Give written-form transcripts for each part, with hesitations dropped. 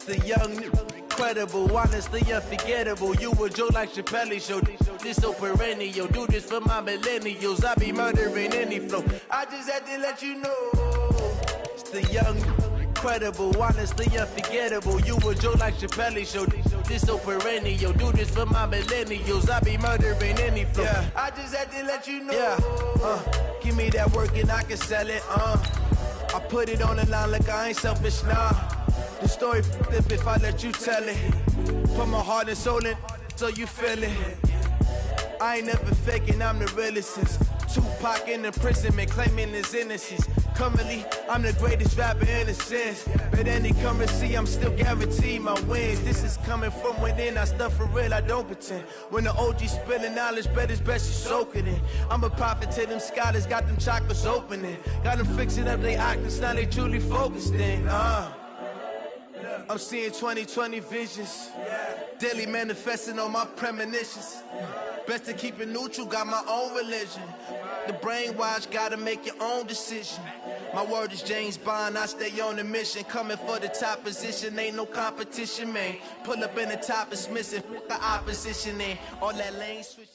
The young, incredible, honestly unforgettable. You a Joe like Chappelle show. This so perennial. Do this for my millennials. I be murdering any flow. I just had to let you know. It's the young, incredible, honestly unforgettable. You a Joe like Chappelle show. This so perennial. Do this for my millennials. I be murdering any flow. Yeah. I just had to let you know. Yeah. Give me that work and I can sell it. I put it on the line like I ain't selfish, nah. The story flip if I let you tell it. Put my heart and soul in so you feel it. I ain't never faking, I'm the realest since Tupac in imprisonment claiming his innocence. Currently, I'm the greatest rapper in a sense. But any currency, I'm still guaranteed my wins. This is coming from within, I stuff for real, I don't pretend. When the OG spilling knowledge, bet it's best you soak it in. I'm a prophet to them scholars, got them chakras opening. Got them fixing up they octaves, now they truly focused in. I'm seeing 2020 visions, daily manifesting on my premonitions. Best to keep it neutral, got my own religion. The brainwash, gotta make your own decision. My word is James Bond, I stay on the mission. Coming for the top position, ain't no competition, man. Pull up in the top, it's missing, the opposition in. All that lane switch.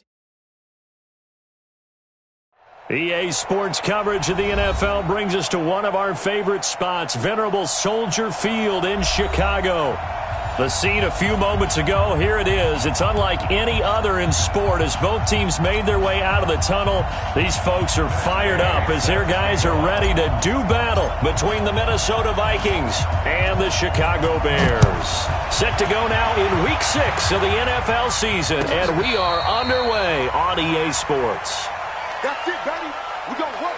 EA Sports coverage of the NFL brings us to one of our favorite spots, venerable Soldier Field in Chicago. The scene a few moments ago, here it is. It's unlike any other in sport as both teams made their way out of the tunnel. These folks are fired up as their guys are ready to do battle between the Minnesota Vikings and the Chicago Bears. Set to go now in Week 6 of the NFL season, and we are underway on EA Sports. That's it, baby. We gonna work.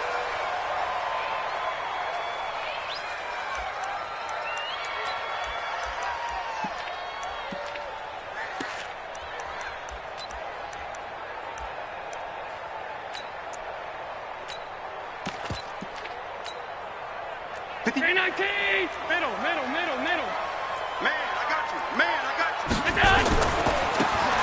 Middle. Man, I got you.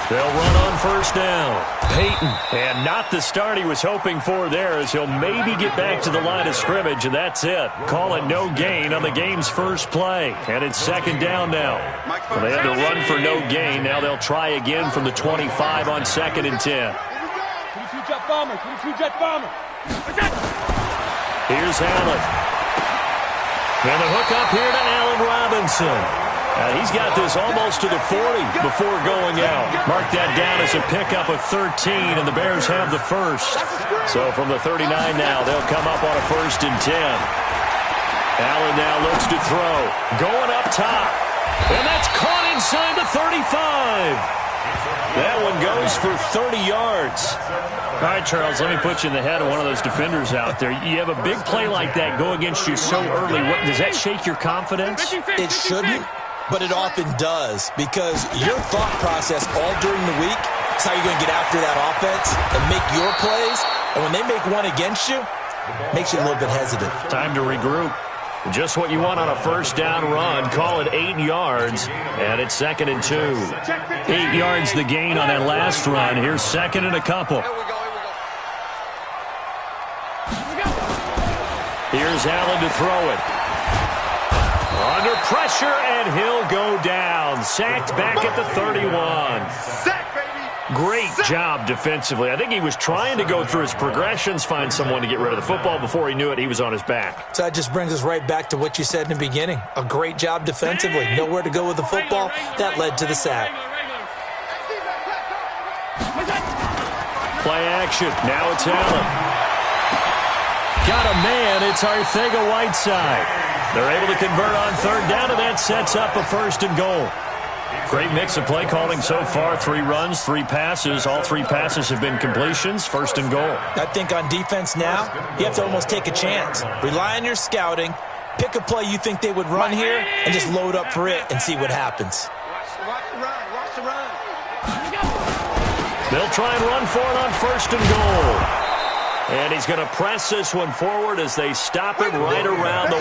They'll run on first down. Peyton, and not the start he was hoping for there as he'll maybe get back to the line of scrimmage, and that's it. Call it no gain on the game's first play, and it's second down now. Well, they had to run for no gain. Now they'll try again from the 25 on 2nd and 10. 22 jet bomber. Here's Allen. And the hook up here to Allen Robinson. He's got this almost to the 40 before going out. Mark that down as a pickup of 13, and the Bears have the first. So from the 39 now, they'll come up on a 1st and 10. Allen now looks to throw. Going up top. And that's caught inside the 35. That one goes for 30 yards. All right, Charles, let me put you in the head of one of those defenders out there. You have a big play like that go against you so early. Does that shake your confidence? It shouldn't, but it often does, because your thought process all during the week is how you're going to get after that offense and make your plays. And when they make one against you, it makes you a little bit hesitant. Time to regroup. Just what you want on a first down run. Call it 8 yards, and it's 2nd and 2. 8 yards the gain on that last run. Here's 2nd and a couple. Here's Allen to throw it. Under pressure, and he'll go down. Sacked back at the 31. Great job defensively. I think he was trying to go through his progressions, find someone to get rid of the football. Before he knew it, he was on his back. So that just brings us right back to what you said in the beginning. A great job defensively. Nowhere to go with the football. That led to the sack. Play action. Now it's Allen. Got a man. It's Arcega-Whiteside. They're able to convert on 3rd down, and that sets up a 1st and goal. Great mix of play calling so far. 3 runs, 3 passes. All 3 passes have been completions. 1st and goal. I think on defense now, you have to almost take a chance. Rely on your scouting. Pick a play you think they would run here and just load up for it and see what happens. Watch the run. They'll try and run for it on 1st and goal. And he's going to press this one forward as they stop it right around the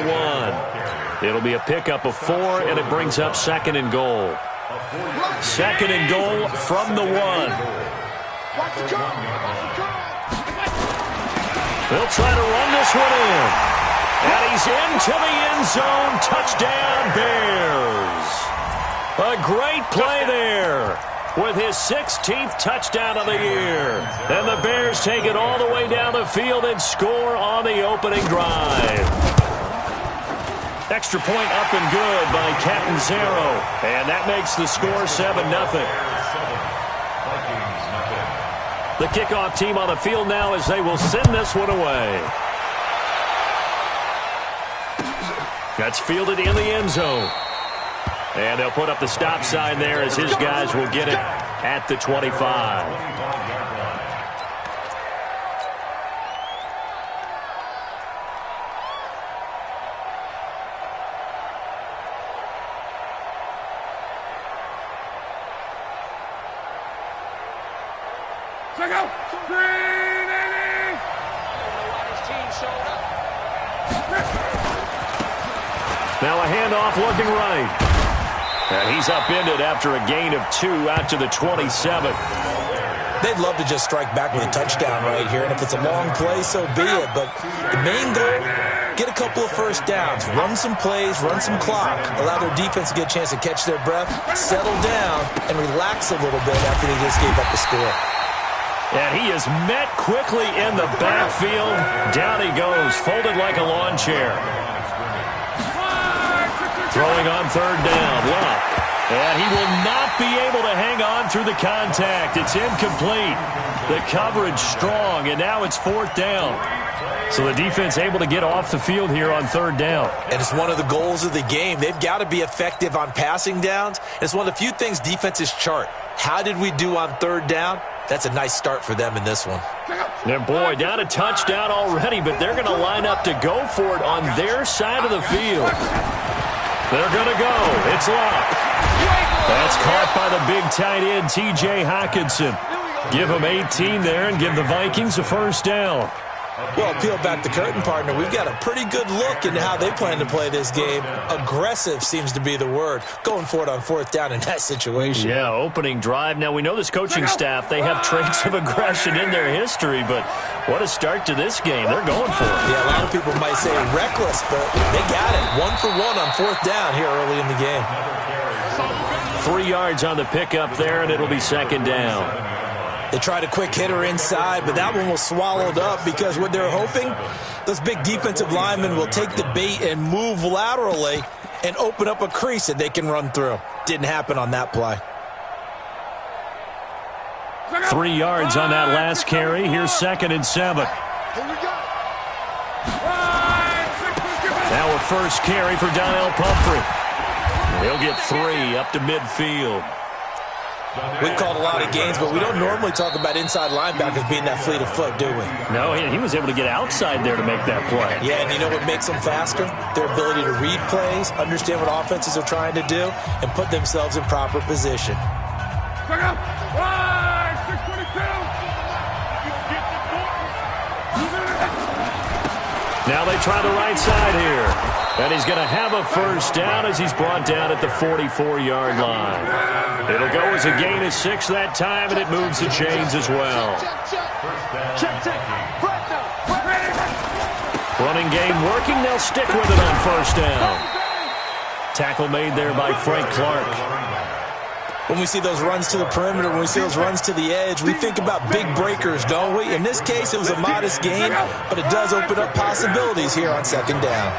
1. It'll be a pickup of 4, and it brings up 2nd and goal. 2nd and goal from the 1. They'll try to run this one in. And he's into the end zone. Touchdown, Bears. a great play there with his 16th touchdown of the year. And the Bears take it all the way down the field and score on the opening drive. Extra point up and good by Catanzaro. And that makes the score 7-0. The kickoff team on the field now as they will send this one away. That's fielded in the end zone. And they'll put up the stop sign there as his guys will get it at the 25. Check out. Now a handoff looking right. And he's upended after a gain of 2 out to the 27. They'd love to just strike back with a touchdown right here, and if it's a long play, so be it. But the main goal, get a couple of first downs, run some plays, run some clock, allow their defense to get a chance to catch their breath, settle down, and relax a little bit after they just gave up the score. And he is met quickly in the backfield. Down he goes, folded like a lawn chair. Throwing on third down, Luck. And he will not be able to hang on through the contact. It's incomplete. The coverage strong, and now it's fourth down. So the defense able to get off the field here on third down. And it's one of the goals of the game. They've got to be effective on passing downs. It's one of the few things defenses chart. How did we do on third down? That's a nice start for them in this one. And boy, down a touchdown already, but they're going to line up to go for it on their side of the field. They're going to go. It's Luck. That's caught by the big tight end, T.J. Hockenson. Give him 18 there and give the Vikings a first down. Well, peel back the curtain, partner. We've got a pretty good look into how they plan to play this game. Aggressive seems to be the word. Going for it on fourth down in that situation. Yeah, opening drive. Now, we know this coaching staff, they have traits of aggression in their history, but what a start to this game. They're going for it. Yeah, a lot of people might say reckless, but they got it. 1 for 1 on fourth down here early in the game. 3 yards on the pickup there, and it'll be second down. They tried a quick hitter inside, but that one was swallowed up because what they're hoping, those big defensive linemen will take the bait and move laterally and open up a crease that they can run through. Didn't happen on that play. 3 yards on that last carry. Here's 2nd and 7. Now a first carry for Donnell Pumphrey. He'll get 3 up to midfield. We've called a lot of games, but we don't normally talk about inside linebackers being that fleet of foot, do we? No, he was able to get outside there to make that play. Yeah, and you know what makes them faster? Their ability to read plays, understand what offenses are trying to do, and put themselves in proper position. Check out. 622. Now they try the right side here. And he's going to have a first down as he's brought down at the 44-yard line. It'll go as a gain of 6 that time, and it moves the chains as well. Running game working. They'll stick with it on first down. Tackle made there by Frank Clark. When we see those runs to the perimeter, when we see those runs to the edge, we think about big breakers, don't we? In this case, it was a modest gain, but it does open up possibilities here on second down.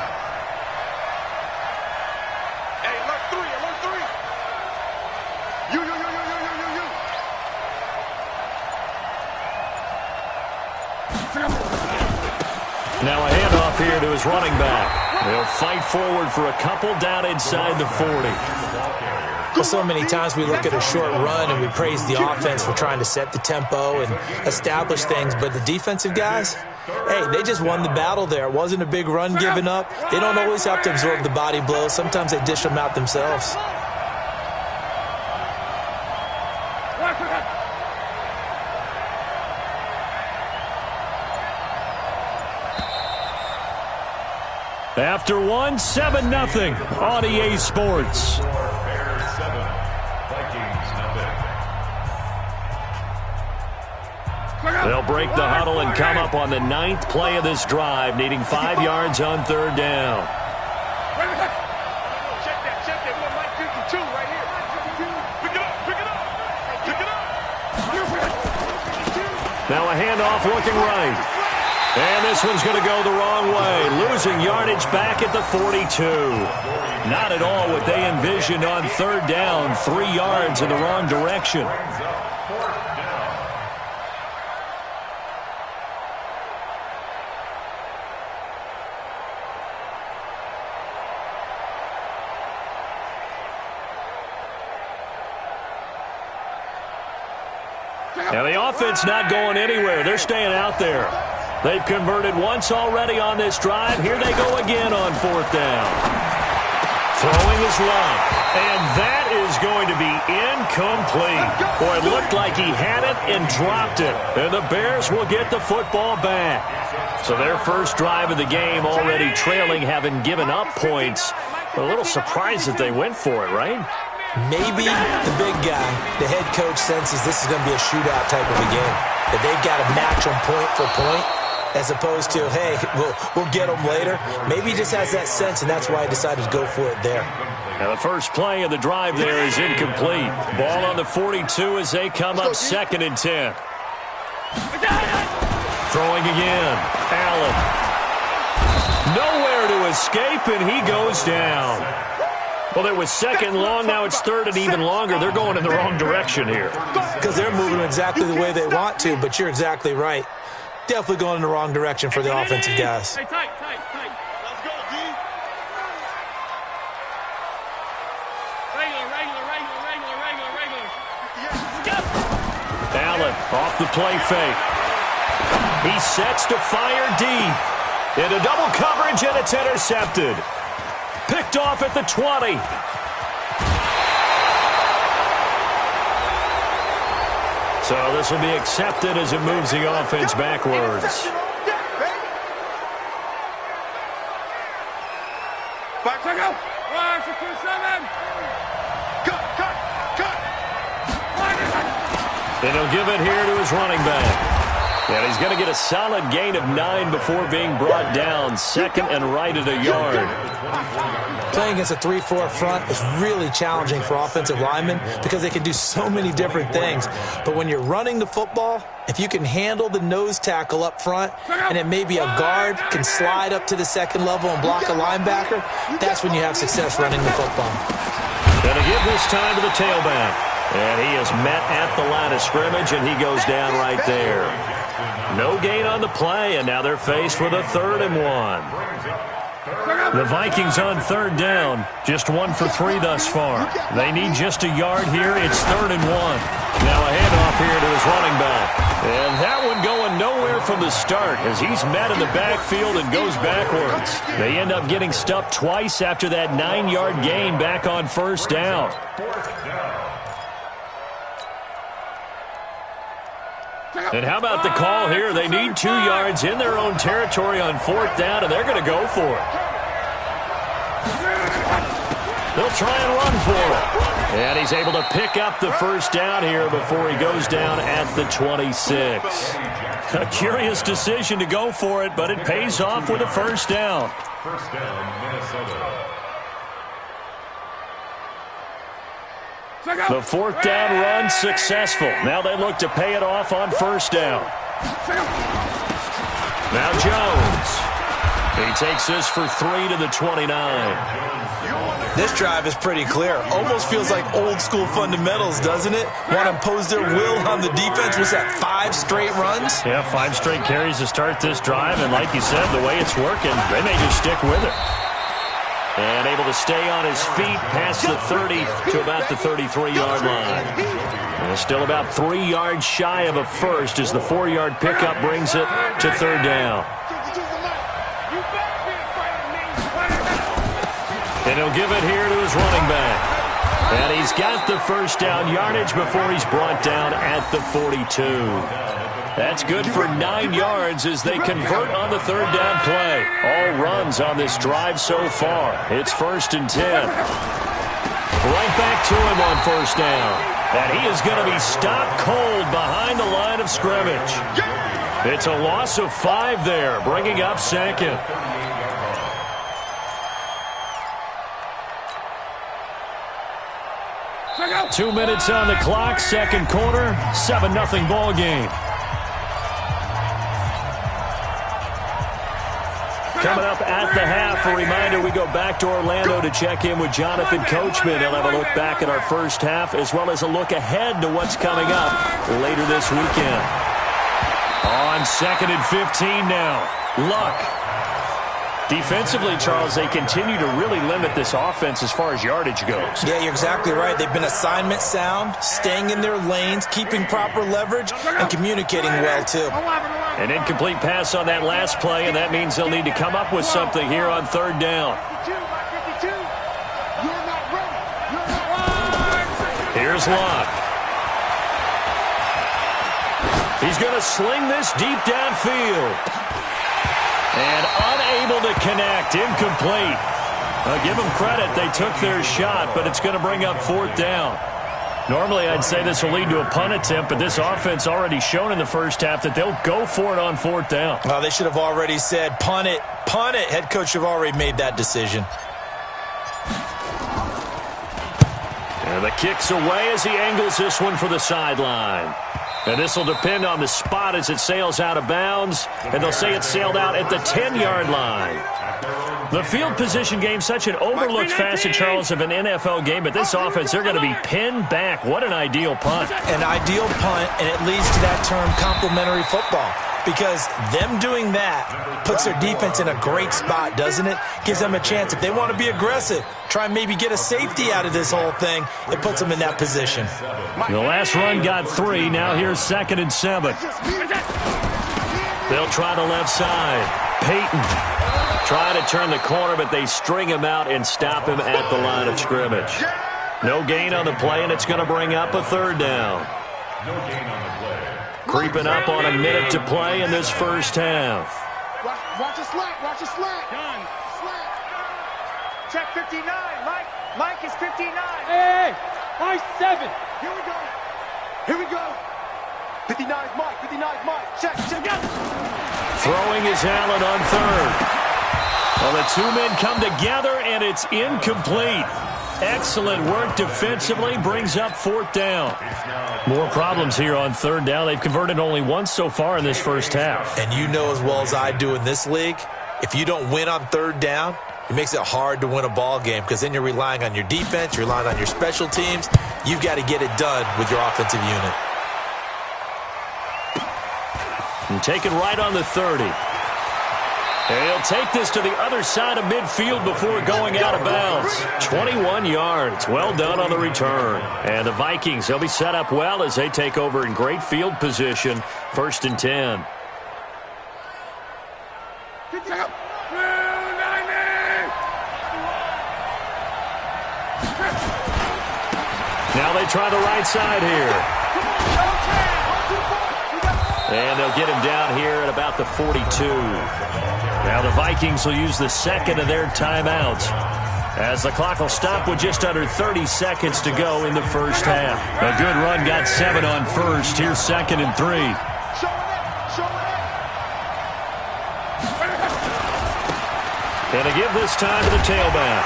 Now a handoff here to his running back. They'll fight forward for a couple down inside the 40. Well, so many times we look at a short run and we praise the offense for trying to set the tempo and establish things, but the defensive guys, hey, they just won the battle there. It wasn't a big run given up. They don't always have to absorb the body blows. Sometimes they dish them out themselves. After 1, 7-0 on EA Sports. They'll break the huddle and come up on the 9th play of this drive, needing 5 yards on third down. Now a handoff looking right. And this one's going to go the wrong way, losing yardage back at the 42. Not at all what they envisioned on third down, 3 yards in the wrong direction. Now the offense not going anywhere. They're staying out there. They've converted once already on this drive. Here they go again on fourth down. Throwing his line. And that is going to be incomplete. Boy, it looked like he had it and dropped it. And the Bears will get the football back. So their first drive of the game already trailing, having given up points. A little surprised that they went for it, right? Maybe the big guy, the head coach, senses this is going to be a shootout type of a game. That they've got to match them point for point, as opposed to, hey, we'll get them later. Maybe he just has that sense, and that's why he decided to go for it there. Now the first play of the drive there is incomplete. Ball on the 42 as they come up 2nd and 10. Throwing again. Allen. Nowhere to escape, and he goes down. Well, it was 2nd long. Now it's 3rd and even longer. They're going in the wrong direction here. Because they're moving exactly the way they want to, but you're exactly right. Definitely going in the wrong direction for the offensive guys. Hey, tight. Let's go, D. Regular. Allen off the play fake. He sets to fire deep. Into double coverage, and it's intercepted. Picked off at the 20. So this will be accepted as it moves the offense backwards. Check out. 1, 6, 7. Cut. And he'll give it here to his running back. And he's going to get a solid gain of 9 before being brought down. 2nd and right at a yard. Playing against a 3-4 front is really challenging for offensive linemen because they can do so many different things. But when you're running the football, if you can handle the nose tackle up front, and then maybe a guard can slide up to the 2nd level and block a linebacker, that's when you have success running the football. Going to give this time to the tailback. And he is met at the line of scrimmage, and he goes down right there. No gain on the play, and now they're faced with a 3rd and 1. The Vikings on 3rd down, just 1 for 3 thus far. They need just a yard here. It's 3rd and 1. Now a handoff here to his running back. And that one going nowhere from the start as he's met in the backfield and goes backwards. They end up getting stuffed twice after that 9-yard gain back on 1st down. And how about the call here? They need 2 yards in their own territory on 4th down, and they're going to go for it. They'll try and run for it. And he's able to pick up the 1st down here before he goes down at the 26. A curious decision to go for it, but it pays off with a 1st down. 1st down, Minnesota. The 4th down run successful. Now they look to pay it off on 1st down. Now Jones. He takes this for 3 to the 29. This drive is pretty clear. Almost feels like old school fundamentals, doesn't it? Want to impose their will on the defense. Was that 5 straight runs? Yeah, 5 straight carries to start this drive. And like you said, the way it's working, they may just stick with it. And able to stay on his feet past the 30 to about the 33-yard line. And still about 3 yards shy of a first as the 4-yard pickup brings it to 3rd down. And he'll give it here to his running back. And he's got the 1st down yardage before he's brought down at the 42. That's good for 9 yards as they convert on the 3rd down play. All runs on this drive so far. It's 1st and 10. Right back to him on 1st down. And he is going to be stopped cold behind the line of scrimmage. It's a loss of 5 there, bringing up 2nd. Check out. 2 minutes on the clock, 2nd quarter, 7-0 ball game. Coming up at the half, a reminder, we go back to Orlando to check in with Jonathan Coachman. He'll have a look back at our first half as well as a look ahead to what's coming up later this weekend. On 2nd and 15 now. Luck. Defensively, Charles, they continue to really limit this offense as far as yardage goes. Yeah, you're exactly right. They've been assignment sound, staying in their lanes, keeping proper leverage, and communicating well, too. An incomplete pass on that last play, and that means they'll need to come up with something here on 3rd down. Here's Luck. He's going to sling this deep downfield. And unable to connect, incomplete. Give them credit, they took their shot, but it's going to bring up 4th down. Normally, I'd say this will lead to a punt attempt, but this offense already shown in the first half that they'll go for it on 4th down. Well, they should have already said, punt it, punt it. Head coach should have already made that decision. And the kick's away as he angles this one for the sideline. And this will depend on the spot as it sails out of bounds. And they'll say it sailed out at the 10-yard line. The field position game, such an overlooked facet, Charles, of an NFL game. But this offense, they're going to be pinned back. What an ideal punt. An ideal punt, and it leads to that term complementary football. Because them doing that puts their defense in a great spot, doesn't it? Gives them a chance. If they want to be aggressive, try and maybe get a safety out of this whole thing, it puts them in that position. The last run got 3. Now here's 2nd and 7. They'll try the left side. Peyton try to turn the corner, but they string him out and stop him at the line of scrimmage. No gain on the play, and it's going to bring up a 3rd down. No gain on the play. Creeping up on a minute to play in this first half. Watch a slant. Watch a slant. Done. Slant. Check 59. Mike is 59. Hey, Mike 7. Here we go. Here we go. 59's Mike. 59's Mike. Check. Throwing is Allen on 3rd. Well, the two men come together, and it's incomplete. Excellent work defensively, brings up 4th down. More problems here on 3rd down. They've converted only once so far in this first half. And you know as well as I do in this league, if you don't win on 3rd down, it makes it hard to win a ball game because then you're relying on your defense, you're relying on your special teams. You've got to get it done with your offensive unit. And taken right on the 30. He'll take this to the other side of midfield before going out of bounds. 21 yards. Well done on the return. And the Vikings, they'll be set up well as they take over in great field position. 1st and 10. Now they try the right side here. And they'll get him down here at about the 42. Now the Vikings will use the 2nd of their timeouts as the clock will stop with just under 30 seconds to go in the first half. A good run got 7 on 1st. Here's 2nd and 3. And to give this time to the tailback.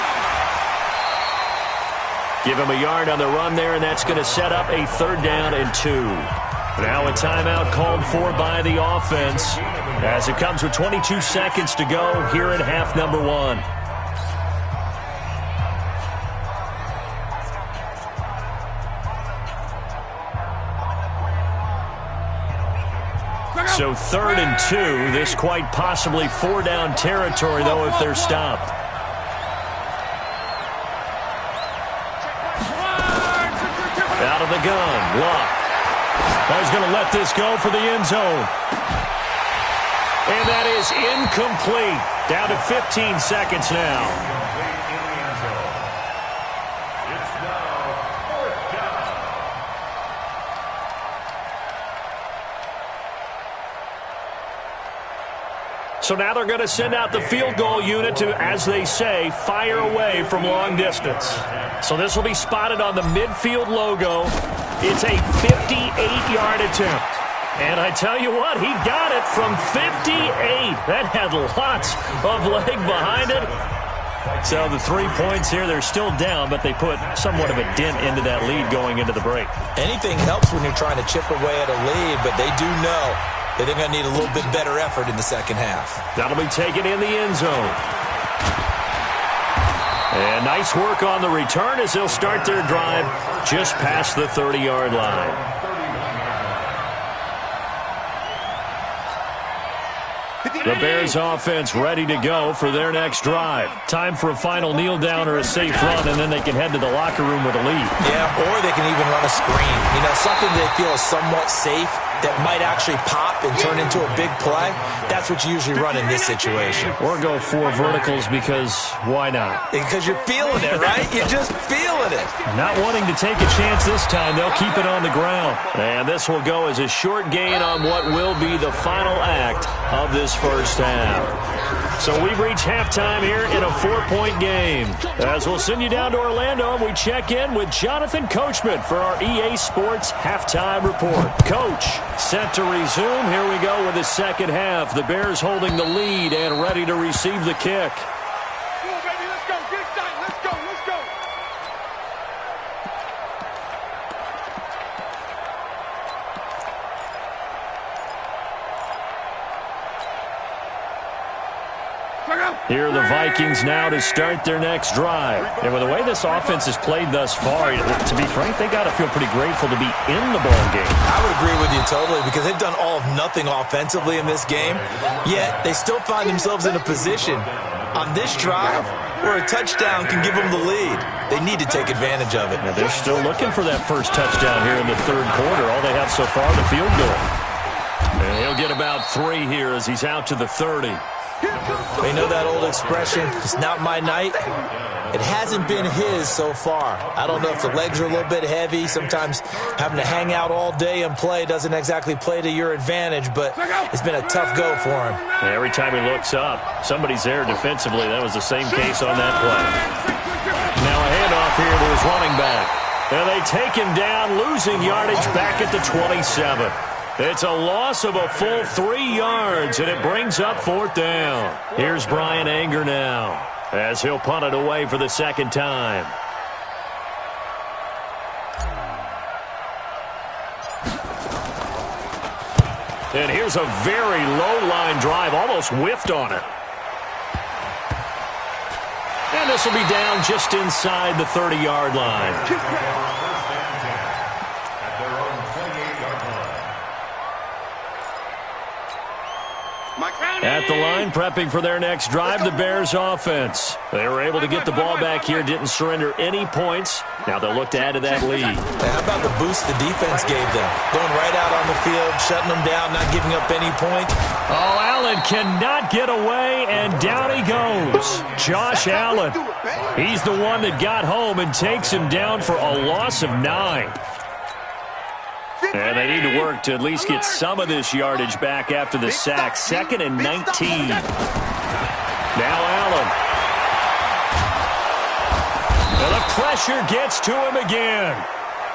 Give him a yard on the run there, and that's going to set up a 3rd down and 2. Now a timeout called for by the offense as it comes with 22 seconds to go here in half number 1. So 3rd and 2, this quite possibly 4-down territory, though, if they're stopped. Out of the gun, Luck. He's going to let this go for the end zone. And that is incomplete. Down to 15 seconds now. So now they're going to send out the field goal unit to, as they say, fire away from long distance. So this will be spotted on the midfield logo. It's a 58-yard attempt. And I tell you what, he got it from 58. That had lots of leg behind it. So the 3 points here, they're still down, but they put somewhat of a dent into that lead going into the break. Anything helps when you're trying to chip away at a lead, but they do know they're going to need a little bit better effort in the second half. That'll be taken in the end zone. And nice work on the return as they'll start their drive just past the 30-yard line. The Bears offense ready to go for their next drive. Time for a final kneel down or a safe run, and then they can head to the locker room with a lead. Yeah, or they can even run a screen. You know, something they feel is somewhat safe that might actually pop and turn into a big play. That's what you usually run in this situation. Or go 4 verticals because why not? Because you're feeling it, right? You're just feeling it. Not wanting to take a chance this time, they'll keep it on the ground. And this will go as a short gain on what will be the final act of this first half. So we've reached halftime here in a 4-point game. As we'll send you down to Orlando, and we check in with Jonathan Coachman for our EA Sports Halftime Report. Coach, set to resume. Here we go with the second half. The Bears holding the lead and ready to receive the kick. Come on, baby, let's go. Get excited. Let's go. Let's go. Here are the Vikings now to start their next drive. And with the way this offense has played thus far, to be frank, they got to feel pretty grateful to be in the ball game. I would agree with you totally because they've done all of nothing offensively in this game, yet they still find themselves in a position on this drive where a touchdown can give them the lead. They need to take advantage of it. Now they're still looking for that first touchdown here in the third quarter. All they have so far, the field goal. And he'll get about 3 here as he's out to the 30. They know that old expression, it's not my night. It hasn't been his so far. I don't know if the legs are a little bit heavy. Sometimes having to hang out all day and play doesn't exactly play to your advantage, but it's been a tough go for him. And every time he looks up, somebody's there defensively. That was the same case on that play. Now a handoff here to his running back. And they take him down, losing yardage back at the 27. It's a loss of a full 3 yards, and it brings up 4th down. Here's Brian Anger now, as he'll punt it away for the second time. And here's a very low-line drive, almost whiffed on it. And this will be down just inside the 30-yard line. At the line, prepping for their next drive, the Bears offense. They were able to get the ball back here, didn't surrender any points. Now they'll look to add to that lead. How about the boost the defense gave them? Going right out on the field, shutting them down, not giving up any points. Oh, Allen cannot get away, and down he goes. Josh Allen. He's the one that got home and takes him down for a loss of 9. And they need to work to at least get some of this yardage back after the sack. 2nd and 19. Now Allen. And the pressure gets to him again.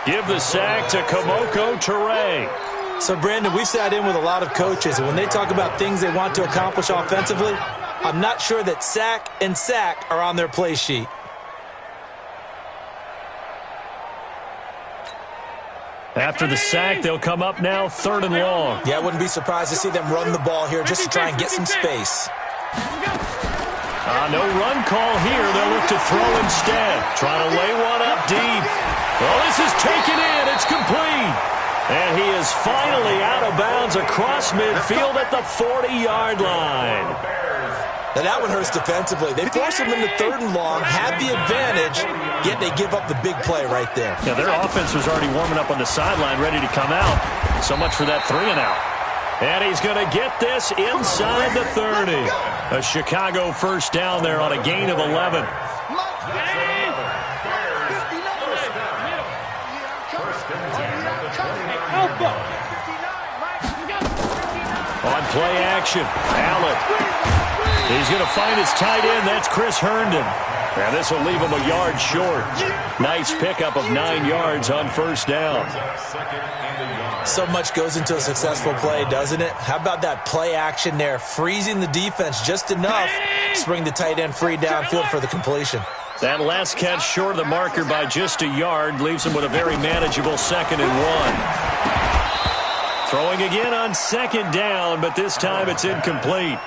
Give the sack to Kamoko Toure. So, Brandon, we've sat in with a lot of coaches, and when they talk about things they want to accomplish offensively, I'm not sure that sack and sack are on their play sheet. After the sack, they'll come up now 3rd and long. Yeah, I wouldn't be surprised to see them run the ball here just to try and get some space. No run call here. They'll look to throw instead. Trying to lay one up deep. Well, this is taken in. It's complete. And he is finally out of bounds across midfield at the 40-yard line. Now that one hurts defensively. They force him into 3rd and long, had the advantage, yet they give up the big play right there. Yeah, their offense was already warming up on the sideline, ready to come out. So much for that 3 and out. And he's going to get this inside the 30. A Chicago first down there on a gain of 11. On play action, Allen. He's going to find his tight end. That's Chris Herndon. And this will leave him a yard short. Nice pickup of 9 yards on first down. So much goes into a successful play, doesn't it? How about that play action there, freezing the defense just enough to bring the tight end free downfield for the completion. That last catch short of the marker by just a yard leaves him with a very manageable 2nd and 1. Throwing again on second down, but this time it's incomplete.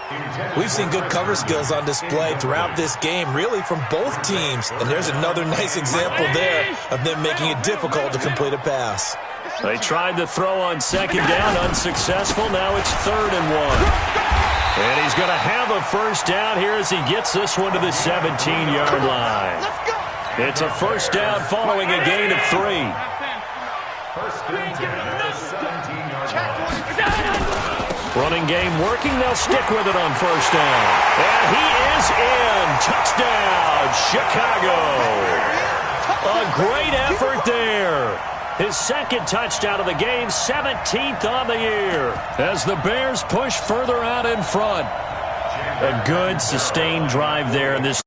We've seen good cover skills on display throughout this game, really from both teams. And there's another nice example there of them making it difficult to complete a pass. They tried to throw on second down, unsuccessful. Now it's 3rd and 1. And he's going to have a first down here as he gets this one to the 17-yard line. It's a first down following a gain of 3. Running game working. They'll stick with it on first down. And he is in. Touchdown, Chicago. A great effort there. His second touchdown of the game, 17th on the year. As the Bears push further out in front. A good, sustained drive there in this